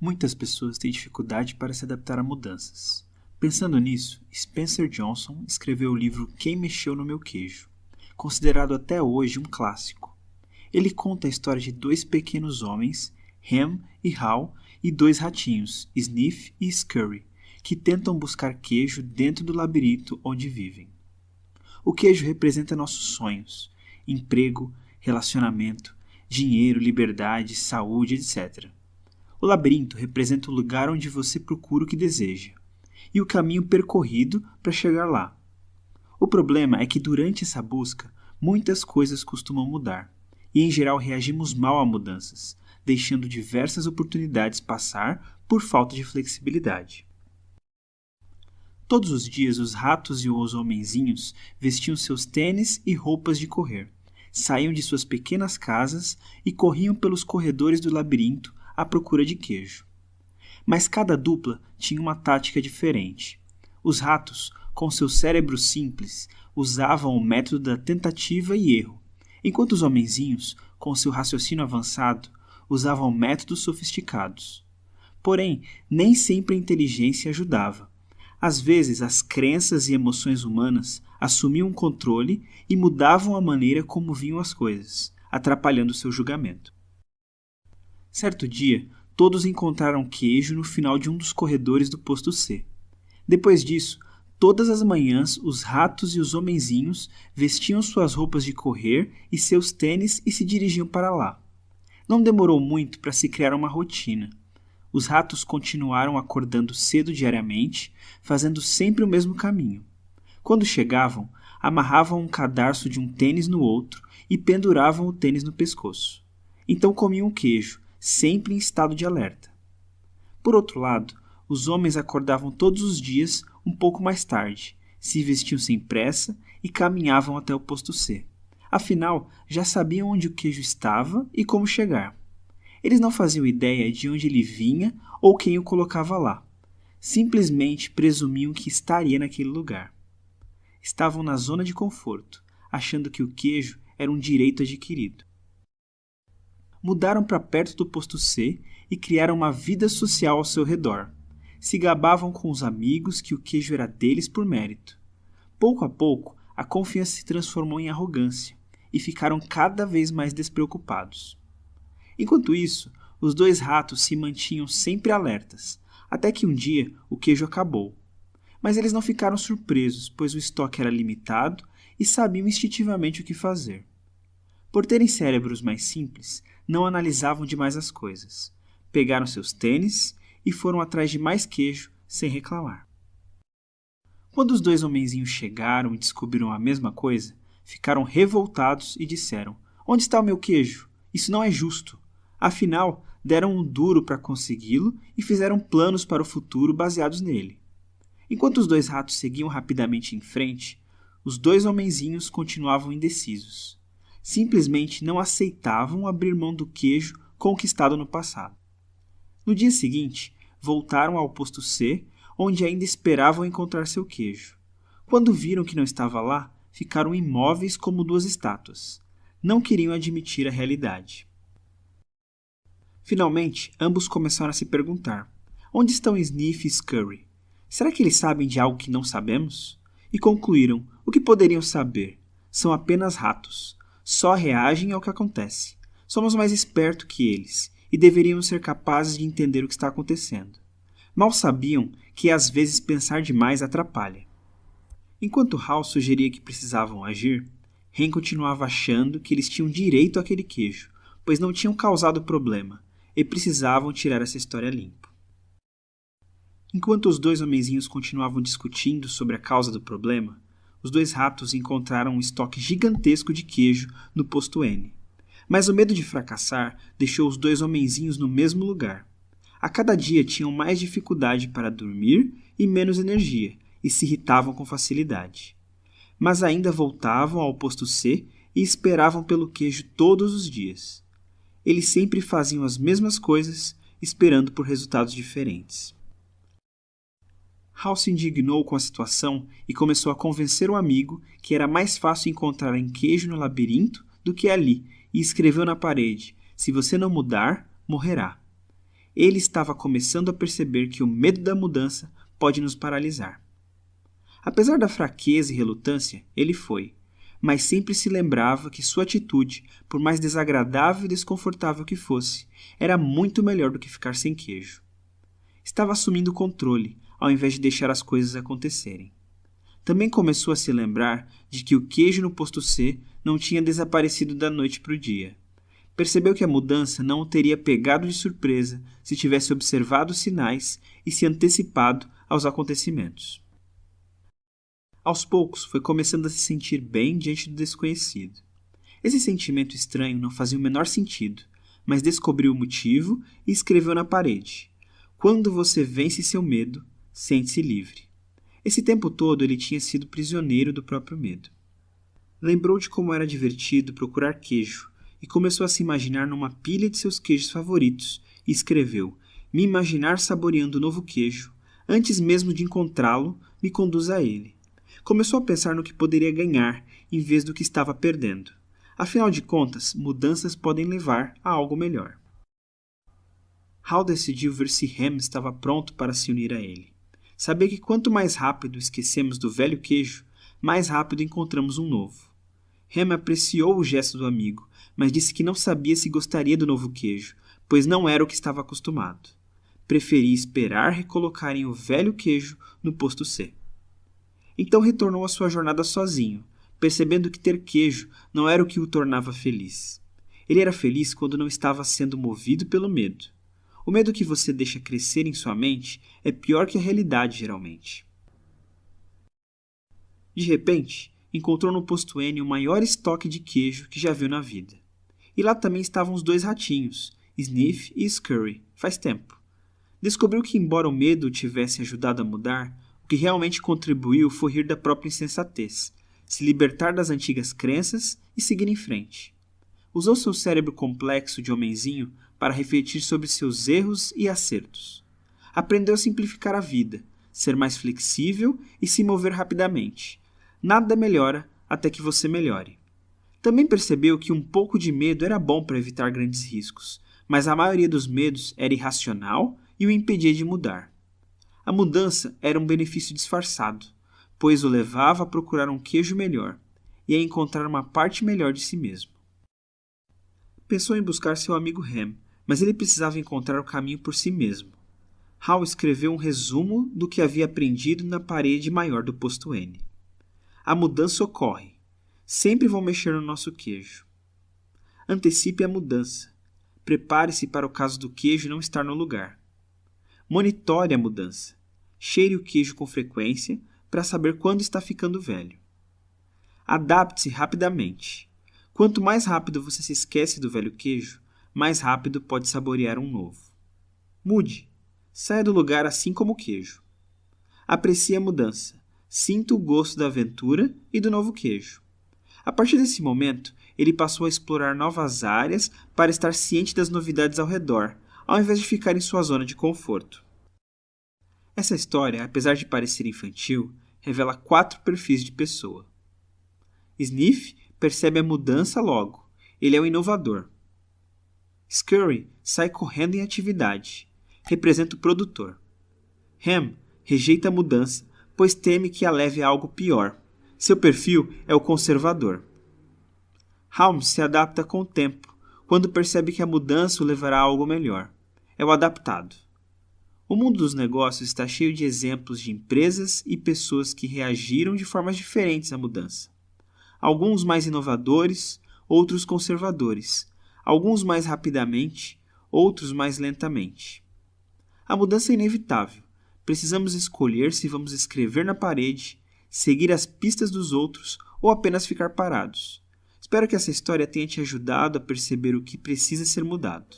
Muitas pessoas têm dificuldade para se adaptar a mudanças. Pensando nisso, Spencer Johnson escreveu o livro Quem Mexeu no Meu Queijo, considerado até hoje um clássico. Ele conta a história de dois pequenos homens, Ham e Hal, e dois ratinhos, Sniff e Scurry, que tentam buscar queijo dentro do labirinto onde vivem. O queijo representa nossos sonhos, emprego, relacionamento, dinheiro, liberdade, saúde, etc. O labirinto representa o lugar onde você procura o que deseja, e o caminho percorrido para chegar lá. O problema é que durante essa busca, muitas coisas costumam mudar, e em geral reagimos mal a mudanças, deixando diversas oportunidades passar por falta de flexibilidade. Todos os dias os ratos e os homenzinhos vestiam seus tênis e roupas de correr, saíam de suas pequenas casas e corriam pelos corredores do labirinto à procura de queijo. Mas cada dupla tinha uma tática diferente. Os ratos, com seu cérebro simples, usavam o método da tentativa e erro, enquanto os homenzinhos, com seu raciocínio avançado, usavam métodos sofisticados. Porém, nem sempre a inteligência ajudava. Às vezes, as crenças e emoções humanas assumiam o controle e mudavam a maneira como viam as coisas, atrapalhando seu julgamento. Certo dia, todos encontraram queijo no final de um dos corredores do posto C. Depois disso, todas as manhãs, os ratos e os homenzinhos vestiam suas roupas de correr e seus tênis e se dirigiam para lá. Não demorou muito para se criar uma rotina. Os ratos continuaram acordando cedo diariamente, fazendo sempre o mesmo caminho. Quando chegavam, amarravam um cadarço de um tênis no outro e penduravam o tênis no pescoço. Então comiam queijo, sempre em estado de alerta. Por outro lado, os homens acordavam todos os dias um pouco mais tarde, se vestiam sem pressa e caminhavam até o posto C. Afinal, já sabiam onde o queijo estava e como chegar. Eles não faziam ideia de onde ele vinha ou quem o colocava lá. Simplesmente presumiam que estaria naquele lugar. Estavam na zona de conforto, achando que o queijo era um direito adquirido. Mudaram para perto do posto C e criaram uma vida social ao seu redor. Se gabavam com os amigos que o queijo era deles por mérito. Pouco a pouco, a confiança se transformou em arrogância e ficaram cada vez mais despreocupados. Enquanto isso, os dois ratos se mantinham sempre alertas, até que um dia o queijo acabou. Mas eles não ficaram surpresos, pois o estoque era limitado e sabiam instintivamente o que fazer. Por terem cérebros mais simples, não analisavam demais as coisas. Pegaram seus tênis e foram atrás de mais queijo sem reclamar. Quando os dois homenzinhos chegaram e descobriram a mesma coisa, ficaram revoltados e disseram: "Onde está o meu queijo? Isso não é justo." Afinal, deram um duro para consegui-lo e fizeram planos para o futuro baseados nele. Enquanto os dois ratos seguiam rapidamente em frente, os dois homenzinhos continuavam indecisos. Simplesmente não aceitavam abrir mão do queijo conquistado no passado. No dia seguinte, voltaram ao posto C, onde ainda esperavam encontrar seu queijo. Quando viram que não estava lá, ficaram imóveis como duas estátuas. Não queriam admitir a realidade. Finalmente, ambos começaram a se perguntar: onde estão Sniff e Scurry? Será que eles sabem de algo que não sabemos? E concluíram: o que poderiam saber? São apenas ratos. Só reagem ao que acontece. Somos mais espertos que eles e deveríamos ser capazes de entender o que está acontecendo. Mal sabiam que às vezes pensar demais atrapalha. Enquanto Hal sugeria que precisavam agir, Hen continuava achando que eles tinham direito àquele queijo, pois não tinham causado problema e precisavam tirar essa história limpo. Enquanto os dois homenzinhos continuavam discutindo sobre a causa do problema, os dois ratos encontraram um estoque gigantesco de queijo no posto N. Mas o medo de fracassar deixou os dois homenzinhos no mesmo lugar. A cada dia tinham mais dificuldade para dormir e menos energia, e se irritavam com facilidade. Mas ainda voltavam ao posto C e esperavam pelo queijo todos os dias. Eles sempre faziam as mesmas coisas, esperando por resultados diferentes. Hal se indignou com a situação e começou a convencer o amigo que era mais fácil encontrar um queijo no labirinto do que ali, e escreveu na parede: "Se você não mudar, morrerá." Ele estava começando a perceber que o medo da mudança pode nos paralisar. Apesar da fraqueza e relutância, ele foi, mas sempre se lembrava que sua atitude, por mais desagradável e desconfortável que fosse, era muito melhor do que ficar sem queijo. Estava assumindo o controle, ao invés de deixar as coisas acontecerem. Também começou a se lembrar de que o queijo no posto C não tinha desaparecido da noite para o dia. Percebeu que a mudança não o teria pegado de surpresa se tivesse observado os sinais e se antecipado aos acontecimentos. Aos poucos, foi começando a se sentir bem diante do desconhecido. Esse sentimento estranho não fazia o menor sentido, mas descobriu o motivo e escreveu na parede: "Quando você vence seu medo, sente-se livre." Esse tempo todo ele tinha sido prisioneiro do próprio medo. Lembrou de como era divertido procurar queijo e começou a se imaginar numa pilha de seus queijos favoritos e escreveu: "Me imaginar saboreando o novo queijo, antes mesmo de encontrá-lo, me conduz a ele." Começou a pensar no que poderia ganhar em vez do que estava perdendo. Afinal de contas, mudanças podem levar a algo melhor. Hal decidiu ver se Ham estava pronto para se unir a ele. Sabia que quanto mais rápido esquecemos do velho queijo, mais rápido encontramos um novo. Ham apreciou o gesto do amigo, mas disse que não sabia se gostaria do novo queijo, pois não era o que estava acostumado. Preferia esperar recolocarem o velho queijo no posto C. Então retornou à sua jornada sozinho, percebendo que ter queijo não era o que o tornava feliz. Ele era feliz quando não estava sendo movido pelo medo. O medo que você deixa crescer em sua mente é pior que a realidade, geralmente. De repente, encontrou no posto N o maior estoque de queijo que já viu na vida. E lá também estavam os dois ratinhos, Sniff e Scurry, faz tempo. Descobriu que, embora o medo o tivesse ajudado a mudar, o que realmente contribuiu foi rir da própria insensatez, se libertar das antigas crenças e seguir em frente. Usou seu cérebro complexo de homenzinho para refletir sobre seus erros e acertos. Aprendeu a simplificar a vida, ser mais flexível e se mover rapidamente. Nada melhora até que você melhore. Também percebeu que um pouco de medo era bom para evitar grandes riscos, mas a maioria dos medos era irracional e o impedia de mudar. A mudança era um benefício disfarçado, pois o levava a procurar um queijo melhor e a encontrar uma parte melhor de si mesmo. Pensou em buscar seu amigo Ham, mas ele precisava encontrar o caminho por si mesmo. Hal escreveu um resumo do que havia aprendido na parede maior do posto N. A mudança ocorre. Sempre vão mexer no nosso queijo. Antecipe a mudança. Prepare-se para o caso do queijo não estar no lugar. Monitore a mudança. Cheire o queijo com frequência para saber quando está ficando velho. Adapte-se rapidamente. Quanto mais rápido você se esquece do velho queijo, mais rápido pode saborear um novo. Mude. Saia do lugar assim como o queijo. Aprecie a mudança. Sinta o gosto da aventura e do novo queijo. A partir desse momento, ele passou a explorar novas áreas para estar ciente das novidades ao redor, ao invés de ficar em sua zona de conforto. Essa história, apesar de parecer infantil, revela 4 perfis de pessoa. Sniff percebe a mudança logo. Ele é o inovador. Scurry sai correndo em atividade. Representa o produtor. Ham rejeita a mudança, pois teme que a leve a algo pior. Seu perfil é o conservador. Holmes se adapta com o tempo, quando percebe que a mudança o levará a algo melhor. É o adaptado. O mundo dos negócios está cheio de exemplos de empresas e pessoas que reagiram de formas diferentes à mudança. Alguns mais inovadores, outros conservadores. Alguns mais rapidamente, outros mais lentamente. A mudança é inevitável. Precisamos escolher se vamos escrever na parede, seguir as pistas dos outros ou apenas ficar parados. Espero que essa história tenha te ajudado a perceber o que precisa ser mudado.